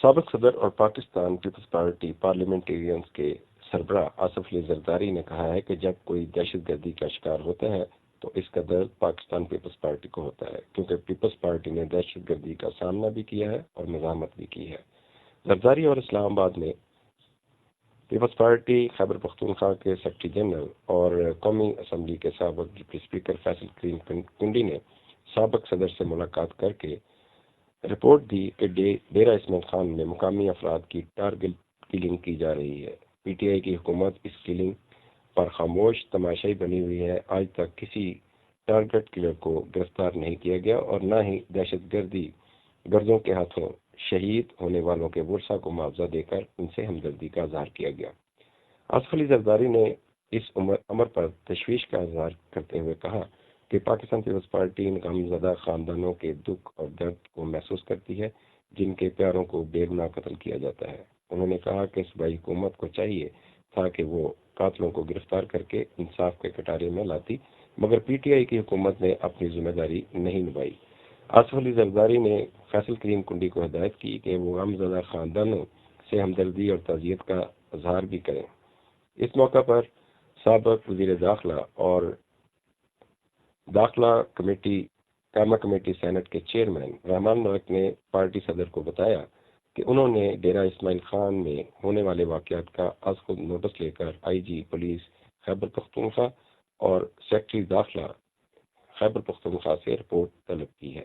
سابق صدر اور پاکستان پیپلز پارٹی پارلیمنٹیرینز کے سربراہ آصف علی زرداری نے کہا ہے کہ جب کوئی دہشت گردی کا شکار ہوتا ہے تو اس کا درد پاکستان پیپلز پارٹی کو ہوتا ہے، کیونکہ پیپلز پارٹی نے دہشت گردی کا سامنا بھی کیا ہے اور مزاحمت بھی کی ہے۔ زرداری اور اسلام آباد میں پیپلز پارٹی خیبر پختونخوا کے سیکرٹری جنرل اور قومی اسمبلی کے سابق ڈپٹی اسپیکر فیصل کریم کنڈی نے سابق صدر سے ملاقات کر کے رپورٹ دی کہ ڈیرہ اسماعیل خان میں مقامی افراد کی ٹارگٹ کلنگ کی جا رہی ہے۔ پی ٹی آئی کی حکومت اس کلنگ پر خاموش تماشائی بنی ہوئی ہے۔ آج تک کسی ٹارگٹ کلر کو گرفتار نہیں کیا گیا اور نہ ہی دہشت گردوں کے ہاتھوں شہید ہونے والوں کے ورثاء کو معاوضہ دے کر ان سے ہمدردی کا اظہار کیا گیا۔ آصف علی زرداری نے اس امر پر تشویش کا اظہار کرتے ہوئے کہا کہ پاکستان پیپلز پارٹی ان غمزدہ خاندانوں کے دکھ اور درد کو محسوس کرتی ہے جن کے پیاروں کو بے گناہ قتل کیا جاتا ہے۔ انہوں نے کہا کہ صوبائی حکومت کو چاہیے تھا کہ وہ قاتلوں کو گرفتار کر کے انصاف کے کٹارے میں لاتی، مگر پی ٹی آئی کی حکومت نے اپنی ذمہ داری نہیں نبھائی۔ آصف علی زرداری نے فیصل کریم کنڈی کو ہدایت کی کہ وہ غمزدہ خاندانوں سے ہمدردی اور تعزیت کا اظہار بھی کریں۔ اس موقع پر سابق وزیر داخلہ اور داخلہ قائمہ کمیٹی سینٹ کے چیئرمین رحمان ملک نے پارٹی صدر کو بتایا کہ انہوں نے ڈیرہ اسماعیل خان میں ہونے والے واقعات کا از خود نوٹس لے کر آئی جی پولیس خیبر پختونخوا اور سیکرٹری داخلہ خیبر پختونخوا سے رپورٹ طلب کی ہے۔